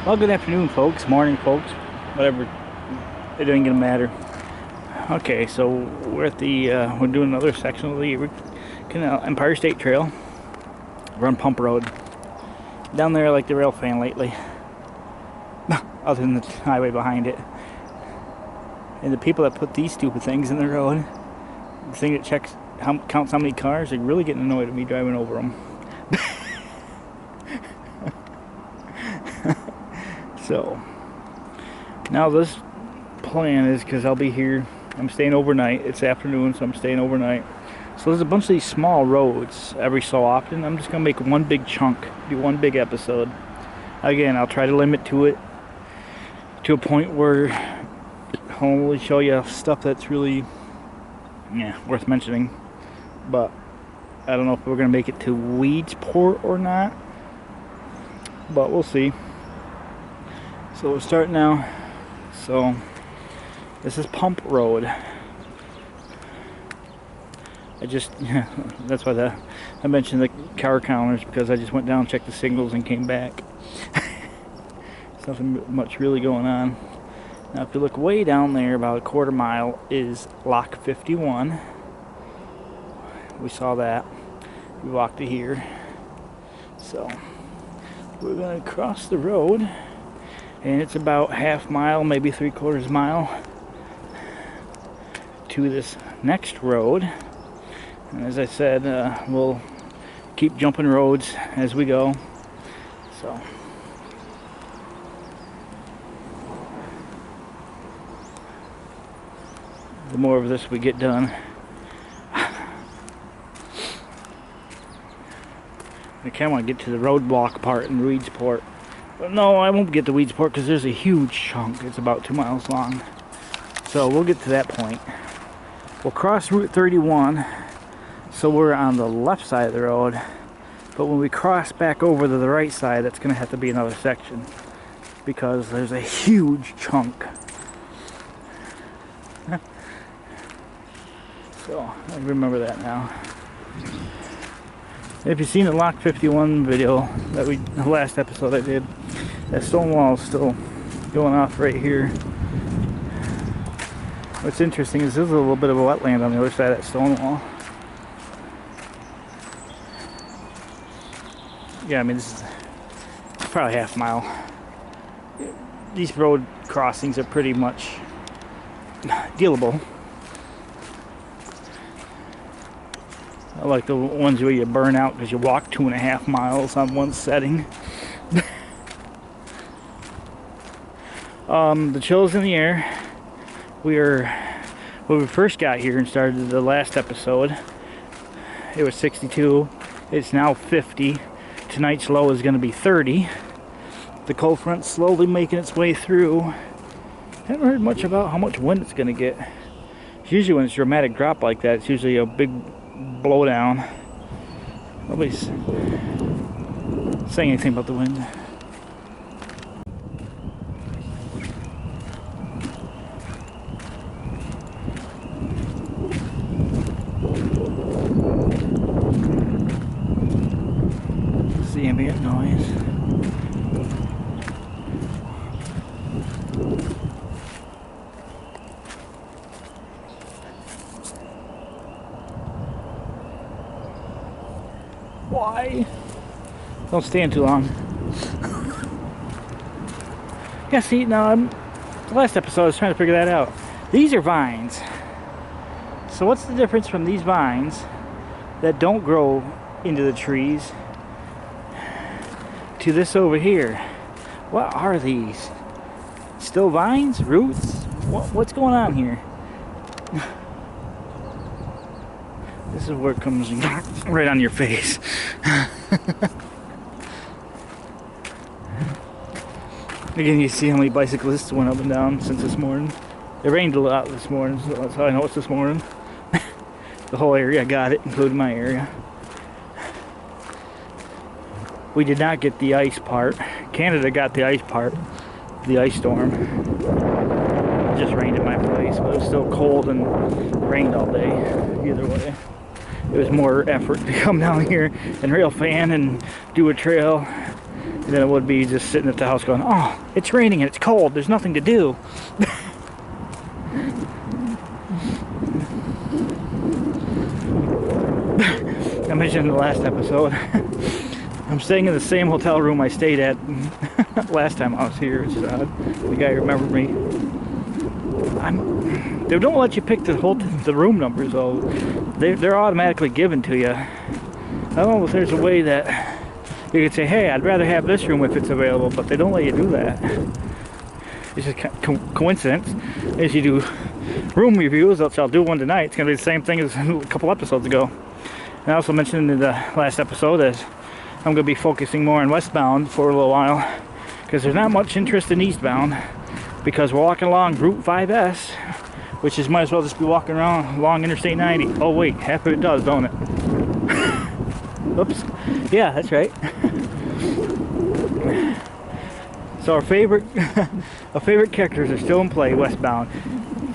Well, good afternoon, folks. Morning, folks. Whatever. It ain't gonna matter. Okay, so we're at the we're doing another section of the Empire State Trail. We're on Pump Road. Down there, I like the rail fan lately. Other than the highway behind it. And the people that put these stupid things in the road, the thing that counts how many cars, they're really getting annoyed at me driving over them. So now this plan is because I'll be here. I'm staying overnight. It's afternoon, so I'm staying overnight. So there's a bunch of these small roads every so often. I'm just gonna make one big chunk, do one big episode. Again, I'll try to limit to it to a point where I'll only show you stuff that's really worth mentioning. But I don't know if we're gonna make it to Weedsport or not, but we'll see. So we'll start now. So this is Pump Road. That's why I mentioned the car counters, because I just went down, checked the signals, and came back. There's nothing much really going on. Now if you look way down there, about a quarter mile, is Lock 51. We saw that. We walked to here. So we're gonna cross the road. And it's about half mile, maybe 3/4 mile to this next road. And as I said, we'll keep jumping roads as we go. So the more of this we get done. I kind of want to get to the roadblock part in Weedsport. But no, I won't get to Weedsport because there's a huge chunk. It's about 2 miles long. So we'll get to that point. We'll cross Route 31. So we're on the left side of the road. But when we cross back over to the right side, that's going to have to be another section, because there's a huge chunk. So I remember that now. If you've seen the Lock 51 video, the last episode I did, that stone wall is still going off right here. What's interesting is there's a little bit of a wetland on the other side of that stone wall. Yeah, I mean, this is probably half mile. These road crossings are pretty much dealable. I like the ones where you burn out because you walk 2.5 miles on one setting. The chill's in the air. When we first got here and started the last episode, it was 62. It's now 50. Tonight's low is going to be 30. The cold front's slowly making its way through. Haven't heard much about how much wind it's going to get. Usually when it's a dramatic drop like that, it's usually a big blowdown. Nobody's saying anything about the wind. It's the ambient noise. Why? Don't stand too long. Yeah, see, now the last episode I was trying to figure that out. These are vines. So what's the difference from these vines that don't grow into the trees to this over here? What are these? Still vines? Roots? What's going on here? This is where it comes right on your face. Again, you see how many bicyclists went up and down since this morning. It rained a lot this morning, so that's how I know it's this morning. The whole area got it, including my area. We did not get the ice part. Canada got the ice part, the ice storm. It just rained at my place, but it was still cold and rained all day. Either way, it was more effort to come down here and rail fan and do a trail than it would be just sitting at the house going, oh, it's raining and it's cold, there's nothing to do. I mentioned in the last episode, I'm staying in the same hotel room I stayed at last time I was here. It's the guy remembered me. They don't let you pick the room numbers, though. They're automatically given to you. I don't know if there's a way that you could say, hey, I'd rather have this room if it's available, but they don't let you do that. It's just coincidence. As you do room reviews, which I'll do one tonight, it's going to be the same thing as a couple episodes ago. And I also mentioned in the last episode that I'm going to be focusing more on westbound for a little while, because there's not much interest in eastbound, because we're walking along Route 5S, which is might as well just be walking around along Interstate 90. Oh wait, half of it does, don't it? Oops. Yeah, that's right. So our favorite characters are still in play westbound.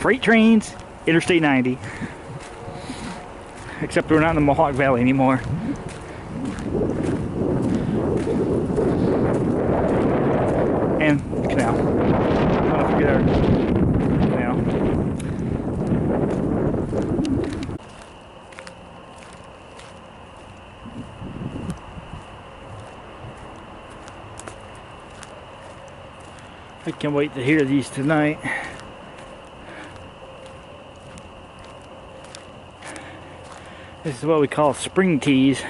Freight trains, Interstate 90. Except we're not in the Mohawk Valley anymore. And the canal. Don't forget our canal. I can't wait to hear these tonight. This is what we call spring teas.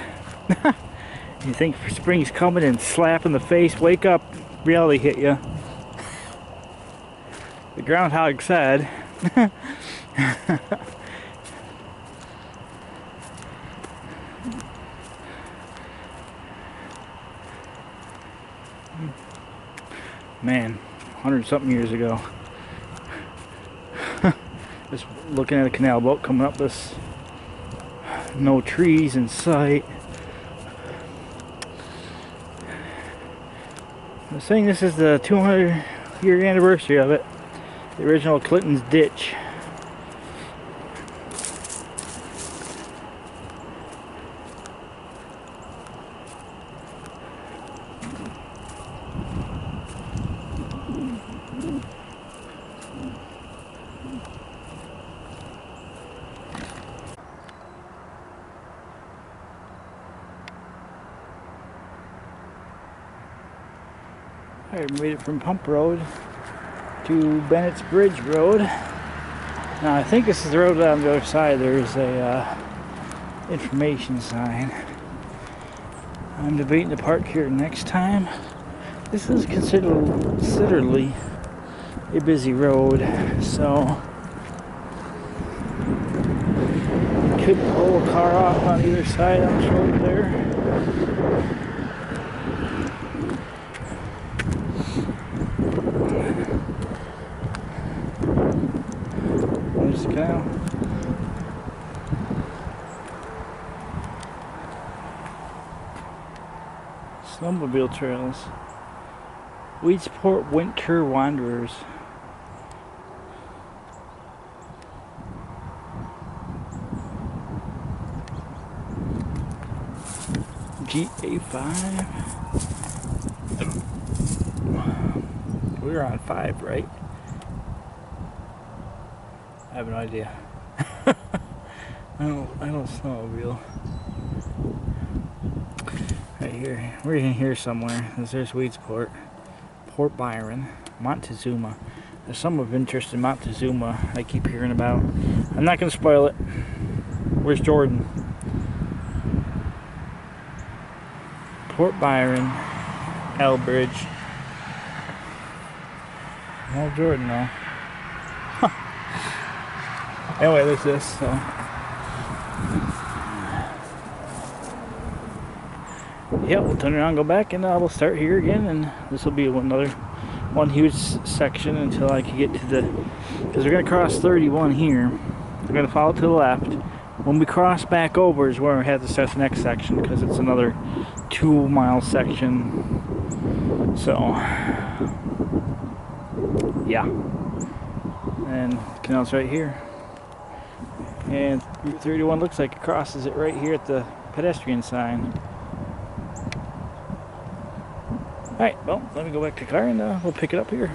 You think spring's coming and slap in the face, wake up, reality hit you. The groundhog said. Man, 100-something years ago. Just looking at a canal boat coming up this, no trees in sight. I was saying this is the 200-year anniversary of it. The original Clinton's Ditch. I made it from Pump Road to Bennett's Bridge Road. Now I think this is the road on the other side. There's a information sign. I'm debating to park here next time. This is considerably a busy road, so could pull a car off on either side on this road there. There's the canal. Snowmobile trails. Weedsport Winter Wanderers. GA5. We're on 5, right? I have no idea. I don't snowmobile. Right here. We're in here somewhere. There's Weedsport. Port Byron. Montezuma. There's some of interest in Montezuma I keep hearing about. I'm not going to spoil it. Where's Jordan? Port Byron. Elbridge. No Jordan though. Anyway, there's this, so. Yep, we'll turn around and go back, and we'll start here again, and this will be one huge section until I can get to the, because we're going to cross 31 here. We're going to follow to the left. When we cross back over is where we have to start the next section, because it's another 2-mile section. So, yeah. And the canal's right here. And Route 31 looks like it crosses it right here at the pedestrian sign. Alright, well, let me go back to the car and we'll pick it up here.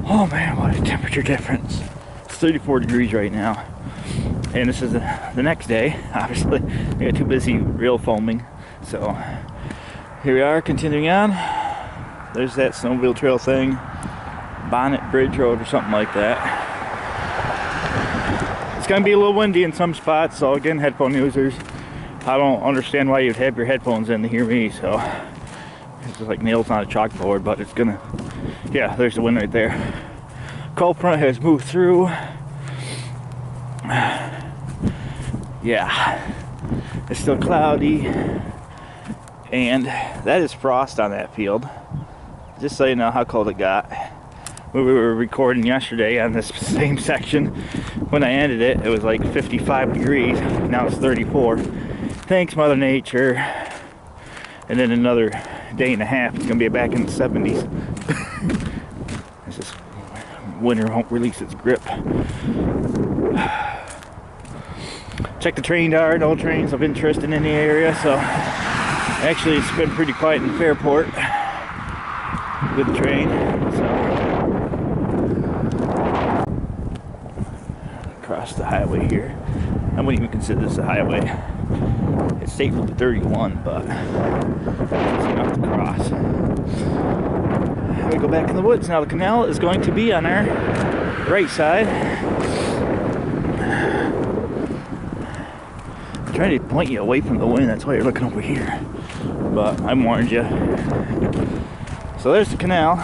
Oh man, what a temperature difference. It's 34 degrees right now. And this is the next day. Obviously, I got too busy real foaming. So here we are, continuing on. There's that snowmobile trail thing. Bonnet Bridge Road or something like that. It's gonna be a little windy in some spots, so again, headphone users, I don't understand why you'd have your headphones in to hear me, so it's just like nails on a chalkboard, but it's gonna, yeah, there's the wind right there. Cold front has moved through. Yeah, it's still cloudy, and that is frost on that field. Just so you know how cold it got. When we were recording yesterday on this same section, when I ended it, it was like 55 degrees. Now it's 34. Thanks, Mother Nature. And then another day and a half, it's gonna be back in the 70s. This winter won't release its grip. Check the train yard, no trains of interest in the area, so actually it's been pretty quiet in Fairport with the train, so across the highway here. I wouldn't even consider this a highway. It's State Route 31, but it's enough to cross. We go back in the woods. Now the canal is going to be on our right side. I'm trying to point you away from the wind, that's why you're looking over here. But I warned you. So there's the canal.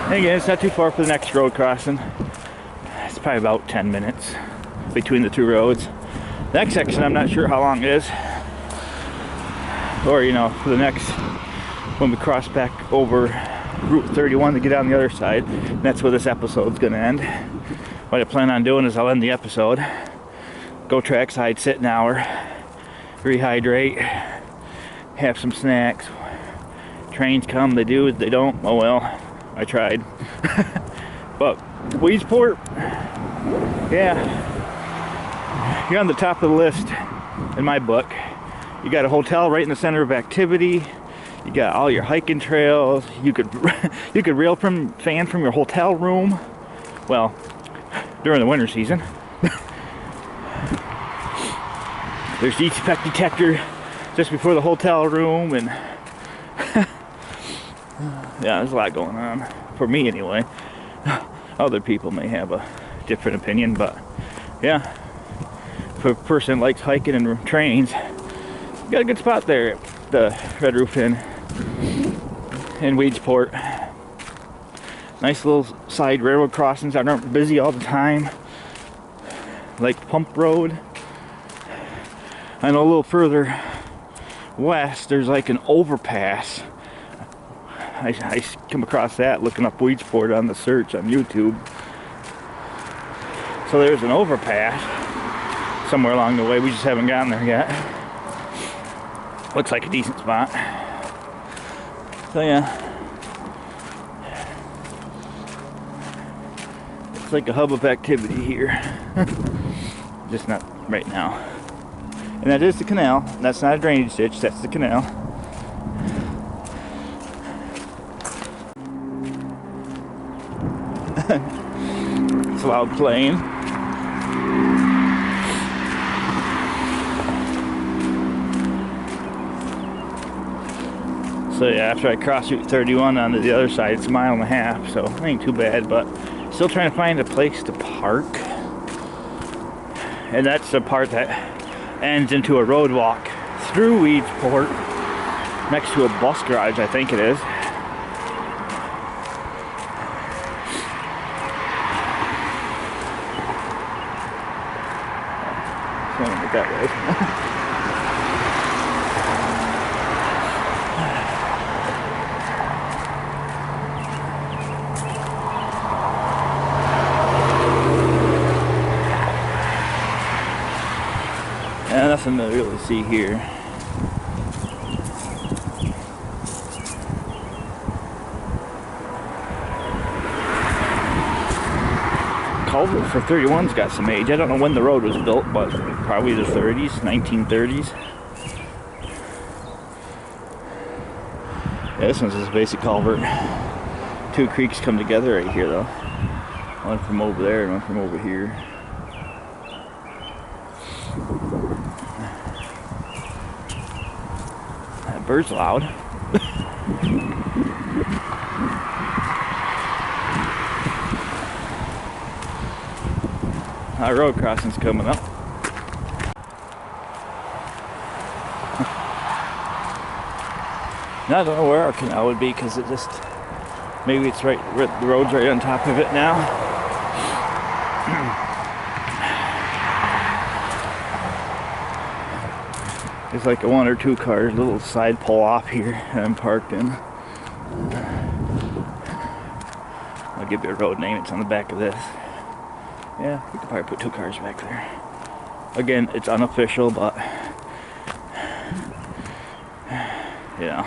And again, it's not too far for the next road crossing. It's probably about 10 minutes between the two roads. The next section, I'm not sure how long it is. Or, you know, for the next, when we cross back over Route 31 to get on the other side. And that's where this episode's gonna end. What I plan on doing is I'll end the episode, go trackside, sit an hour, rehydrate, have some snacks. Trains come, they do, they don't, oh well, I tried. But Weedsport, yeah, you're on the top of the list in my book. You got a hotel right in the center of activity. You got all your hiking trails. You could rail fan from your hotel room. Well, during the winter season. There's the effect detector just before the hotel room, and yeah, there's a lot going on for me anyway. Other people may have a different opinion, but yeah, for a person that likes hiking and trains, you got a good spot there at the Red Roof Inn in Weedsport. Nice little side railroad crossings that aren't busy all the time, like Pump Road. I know a little further west there's like an overpass. I come across that looking up Weedsport on the search on YouTube. So there's an overpass somewhere along the way. We just haven't gotten there yet. Looks like a decent spot. So yeah, it's like a hub of activity here. Just not right now. And that is the canal. That's not a drainage ditch, that's the canal. It's loud playing. So yeah, after I cross Route 31 onto the other side, it's a mile and a half, so it ain't too bad, but still trying to find a place to park. And that's the part that ends into a road walk through Weedsport, next to a bus garage, I think it is. explaining it that way. Yeah, nothing to really see here. Culvert for 31's got some age. I don't know when the road was built, but probably the 30s, 1930s. Yeah, this one's just a basic culvert. Two creeks come together right here though. One from over there and one from over here. That bird's loud. Our road crossing's coming up. Now I don't know where our canal would be because it just, maybe it's right, the road's right on top of it now. There's like a 1 or 2 car little side pull off here that I'm parked in. I'll give you a road name, it's on the back of this. Yeah, we could probably put 2 cars back there. Again, it's unofficial, but you know,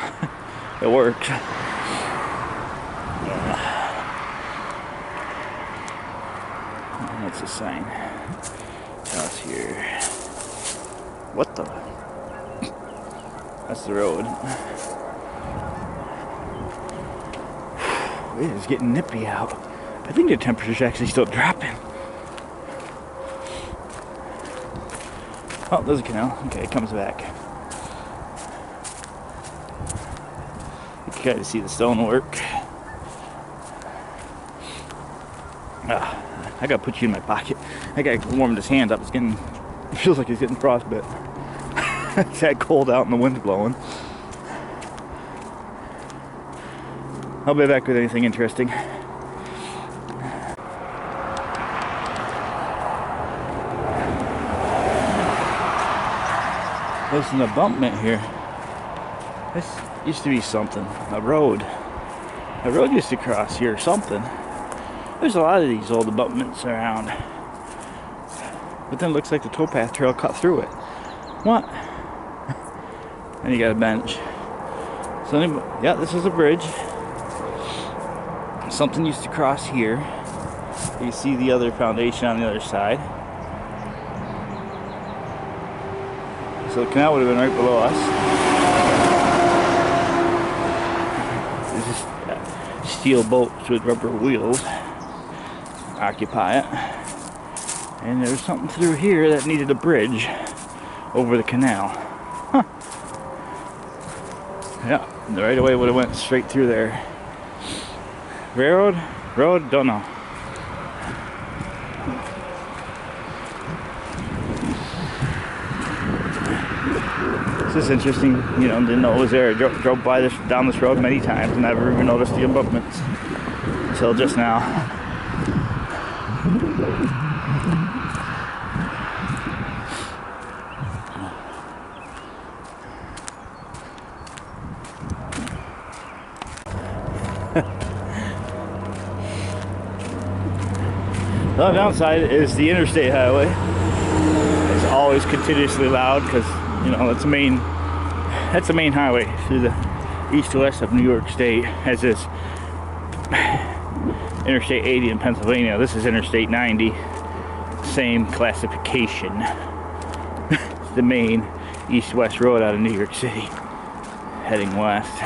it works. That's a sign. House here. What the? That's the road. It is getting nippy out. I think the temperature's actually still dropping. Oh, there's a canal. Okay, it comes back. You can kind of see the stonework. I gotta put you in my pocket. I gotta warm this hand up. It's getting, it feels like it's getting frostbite. It's that cold out and the wind's blowing. I'll be back with anything interesting. There's an abutment here. This used to be something. A road. A road used to cross here or something. There's a lot of these old abutments around. But then it looks like the towpath trail cut through it. What? And you got a bench. So anyway, yeah, this is a bridge. Something used to cross here. You see the other foundation on the other side. So the canal would have been right below us. There's just steel bolts with rubber wheels occupy it. And there was something through here that needed a bridge over the canal. Huh. Yeah, the right of way would have went straight through there. Railroad? Road? Don't know. This is interesting, you know, didn't know it was there. I drove by this, down this road many times and never even noticed the abutments until just now. The downside is the interstate highway. It's always continuously loud because, you know, that's the main highway through the east-west of New York State. As this Interstate 80 in Pennsylvania, this is Interstate 90, same classification. It's the main east-west road out of New York City, heading west.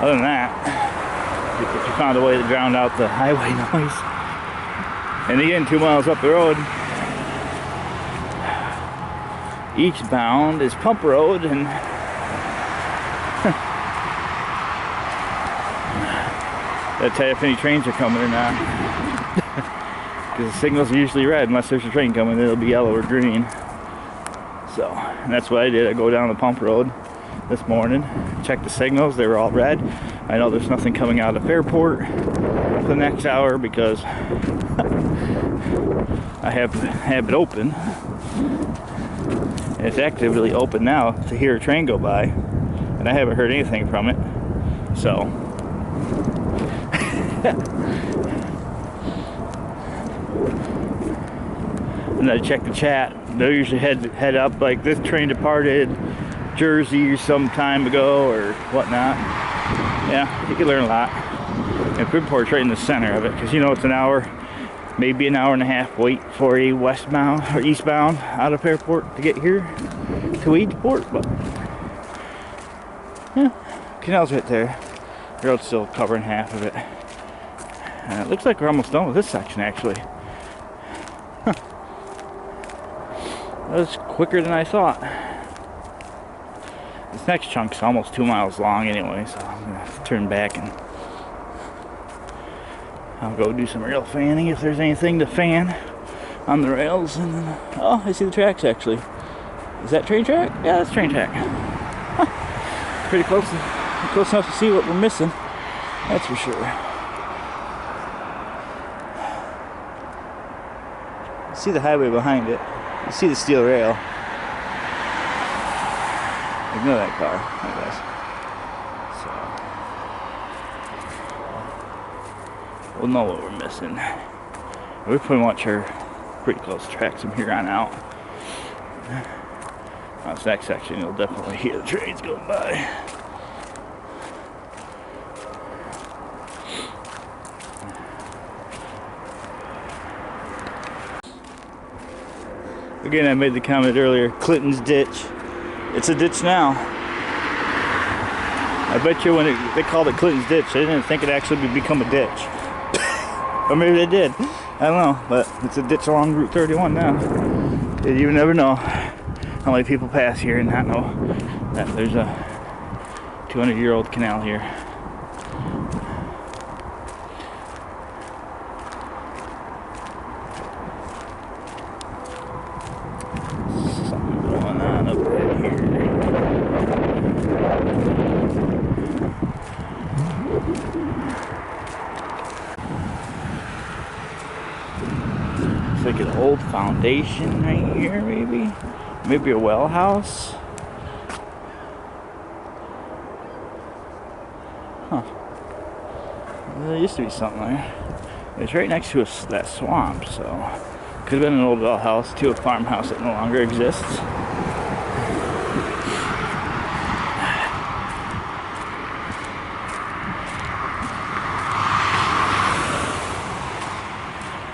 Other than that, if you found a way to drown out the highway noise. And again, 2 miles up the road, eastbound is Pump Road, and that'll tell you if any trains are coming or not. Because the signals are usually red. Unless there's a train coming, it'll be yellow or green. So, and that's what I did. I go down the Pump Road this morning, check the signals, they were all red. I know there's nothing coming out of Fairport for the next hour because I have it open. And it's actively open now to hear a train go by, and I haven't heard anything from it. So and I check the chat. They'll usually head up like this train departed Jersey some time ago or whatnot. Yeah, you can learn a lot. And Bridport's right in the center of it because you know it's an hour, maybe an hour and a half wait for a westbound or eastbound out of Fairport to get here to Weedsport. But yeah, canal's right there. The road's still covering half of it. And it looks like we're almost done with this section actually. Huh. That was quicker than I thought. This next chunk's almost 2 miles long anyway, so I'm gonna have to turn back and I'll go do some rail fanning if there's anything to fan on the rails. And then, oh, I see the tracks actually. Is that train track? Yeah, that's train track. Huh. Pretty close enough to see what we're missing. That's for sure. You see the highway behind it. You see the steel rail. Ignore that car, I guess. So we'll know what we're missing. We pretty much are pretty close to tracks from here on out. On this next section, you'll definitely hear the trains going by. Again, I made the comment earlier, Clinton's ditch. It's a ditch now. I bet you when they called it Clinton's ditch, they didn't think it actually would become a ditch. Or maybe they did. I don't know, but it's a ditch along Route 31 now. You never know how many people pass here and not know that there's a 200-year-old canal here. Something going on up in here. It's like an old foundation right here, maybe. Maybe a well house. Huh. There used to be something there. It's right next to that swamp, so could have been an old well house to a farmhouse that no longer exists.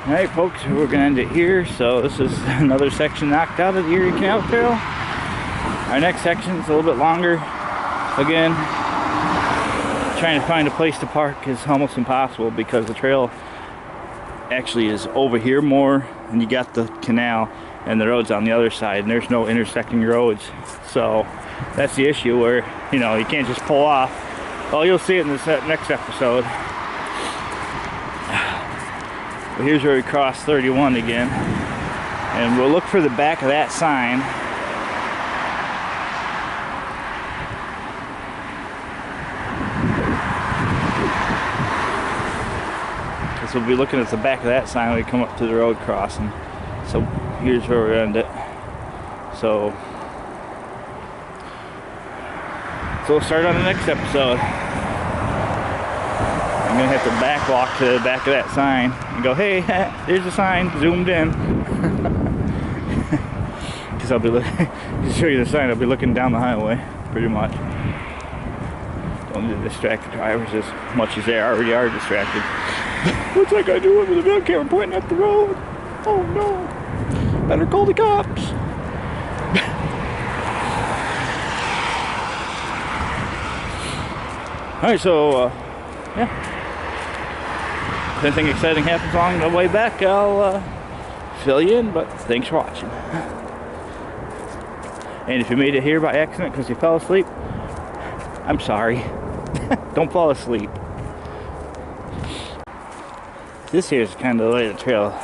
Alright folks, we're going to end it here. So this is another section knocked out of the Erie Canal Trail. Our next section is a little bit longer. Again, trying to find a place to park is almost impossible because the trail actually is over here more, and you got the canal and the road's on the other side, and there's no intersecting roads. So that's the issue where, you know, you can't just pull off. Well, you'll see it in this next episode. But here's where we cross 31 again, and we'll look for the back of that sign. Because we'll be looking at the back of that sign when we come up to the road crossing. So here's where we end it. So we'll start on the next episode. I'm gonna have to back walk to the back of that sign and go, hey, there's the sign, zoomed in. Because I'll be looking, to show you the sign, I'll be looking down the highway, pretty much. Don't need to distract the drivers as much as they already are distracted. What's that guy doing with a video camera pointing at the road? Oh no, better call the cops. Alright, so, yeah. If anything exciting happens along the way back, I'll fill you in, but thanks for watching. And if you made it here by accident because you fell asleep, I'm sorry. Don't fall asleep. This here is kind of the way the trail.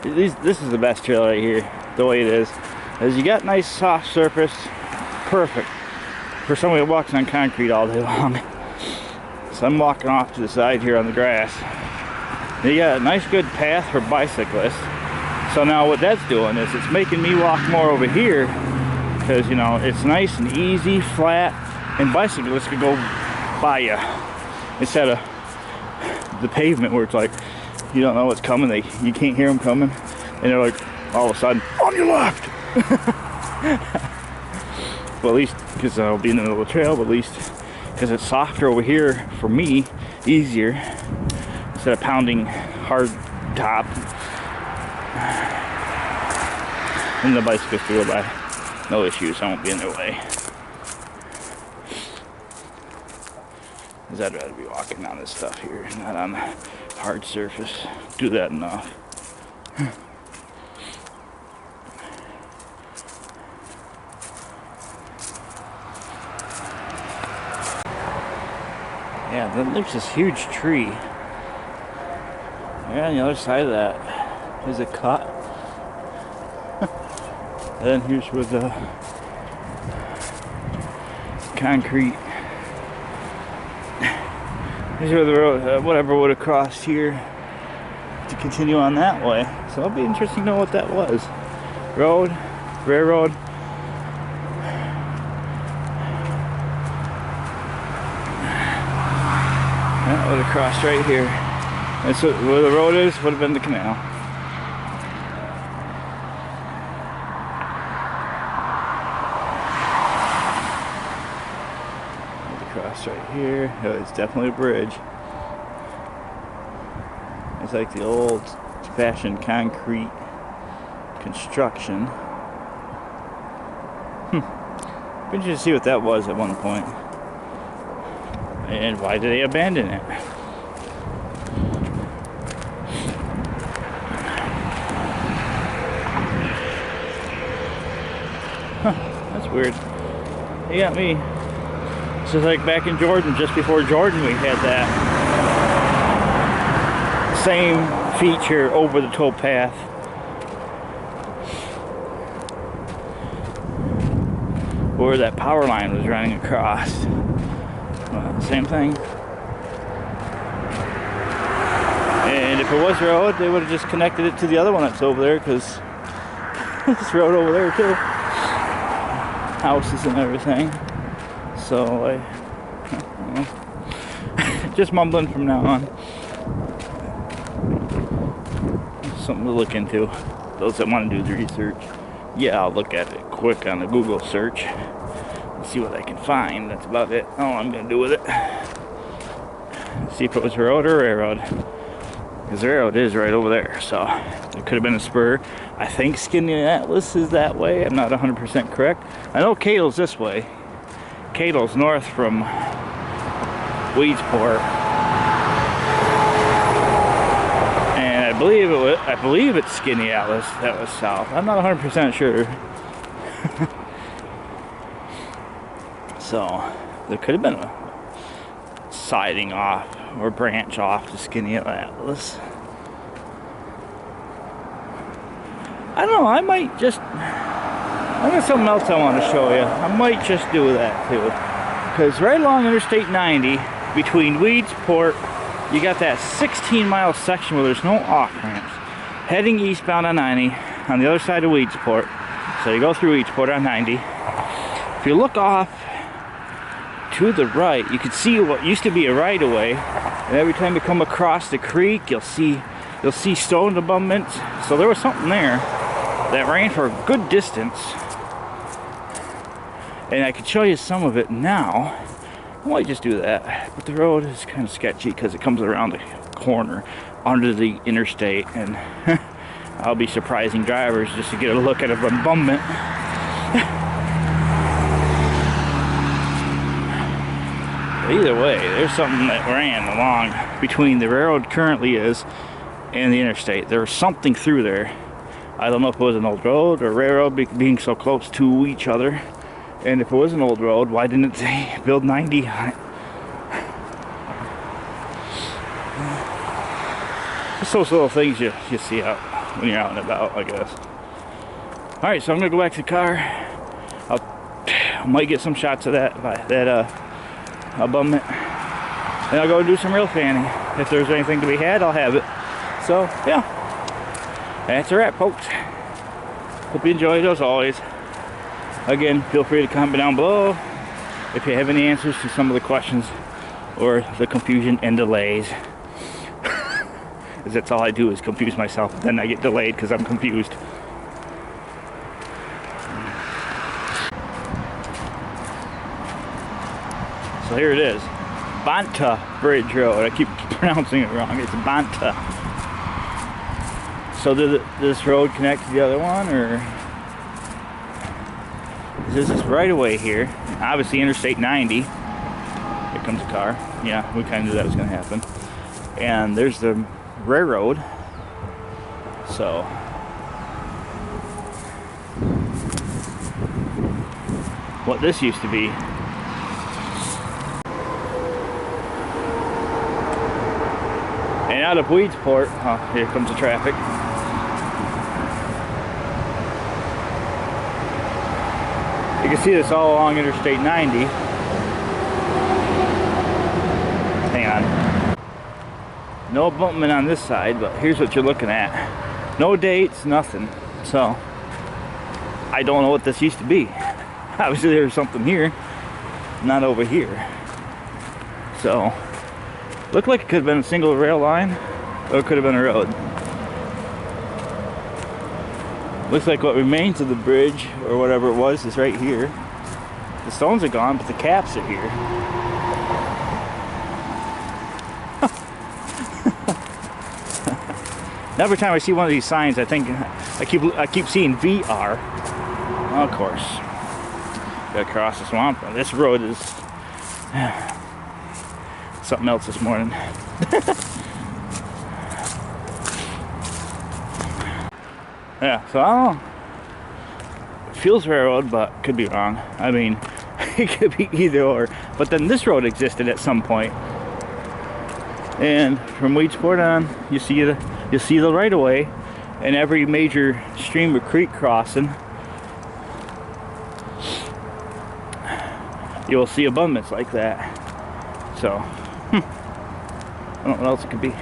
This is the best trail right here, the way it is. As you got nice soft surface, perfect for somebody that walks on concrete all day long. So I'm walking off to the side here on the grass. You got a nice good path for bicyclists. So now what that's doing is it's making me walk more over here because, you know, it's nice and easy, flat, and bicyclists can go by you instead of the pavement where it's like you don't know what's coming. You can't hear them coming, and they're like all of a sudden on your left. Well, at least because I'll be in the middle of the trail, but at least because it's softer over here for me, easier instead of pounding hard top. And the bicyclists to go by, no issues. I won't be in their way. Because I'd rather be walking on this stuff here, not on hard surface. Do that enough. Yeah, then there's this huge tree. Yeah, on the other side of that is a cut. And then here's where the concrete. Here's where the road, whatever would have crossed here to continue on that way. So it'll be interesting to know what that was. Road, railroad. That would have crossed right here. That's where the road is, would have been the canal. Cross right here. Oh, it's definitely a bridge. It's like the old fashioned concrete construction. Be interesting to see what that was at one point. And why did they abandon it? Huh, that's weird. They got me. This is like back in Jordan, just before Jordan, we had that same feature over the towpath. Where that power line was running across. Same thing. And if it was road, they would have just connected it to the other one that's over there, because this road over there too. Houses and everything. So I don't know. Just mumbling from now on. Something to look into. Those that want to do the research. Yeah, I'll look at it quick on the Google search. See what I can find. That's about it. All I'm gonna do with it. See if it was road or railroad. Because the railroad is right over there. So it could have been a spur. I think Skaneateles is that way. I'm not 100% correct. I know Cadle's this way. Cadle's north from Weedsport, and I believe it's Skaneateles that was south. I'm not 100% sure. So there could have been a siding off or branch off to Skaneateles. I don't know. I might just. I got something else I want to show you. I might just do that too. Because right along Interstate 90, between Weedsport, you got that 16-mile section where there's no off-ramps. Heading eastbound on 90, on the other side of Weedsport. So you go through Weedsport on 90. If you look off to the right, you can see what used to be a right-of-way. And every time you come across the creek, you'll see stone abutments. So there was something there that ran for a good distance. And I could show you some of it now. I might just do that. But the road is kind of sketchy because it comes around the corner under the interstate. And I'll be surprising drivers just to get a look at an abutment. Either way, there's something that ran along between the railroad currently is and the interstate. There was something through there. I don't know if it was an old road or railroad being so close to each other. And if it was an old road, why didn't they build 90 on it? Just those little things you see out when you're out and about, I guess. Alright, so I'm going to go back to the car. I might get some shots of that abutment. And I'll go do some real fanning. If there's anything to be had, I'll have it. So, yeah. That's a wrap, folks. Hope you enjoyed, as always. Again, feel free to comment down below if you have any answers to some of the questions or the confusion and delays. Because that's all I do is confuse myself. Then I get delayed because I'm confused. So here it is. Banta Bridge Road. I keep pronouncing it wrong. It's Banta. So did this road connect to the other one, or is this right away here? Obviously Interstate 90. Here comes a car. Yeah, we kind of knew that was going to happen. And there's the railroad. So what this used to be. And out of Weedsport, oh, here comes the traffic. You can see this all along Interstate 90. Hang on. No abutment on this side, but here's what you're looking at. No dates, nothing. So, I don't know what this used to be. Obviously there's something here, not over here. So, looked like it could have been a single rail line, or it could have been a road. Looks like what remains of the bridge, or whatever it was, is right here. The stones are gone, but the caps are here. Every time I see one of these signs, I think I keep seeing VR. Well, of course, gotta cross the swamp. This road is something else this morning. Yeah, so I don't know. It feels railroad, but could be wrong. I mean, it could be either or. But then this road existed at some point. And from Weedsport on, you see the right of way, and every major stream or creek crossing, you will see abundance like that. So, I don't know what else it could be.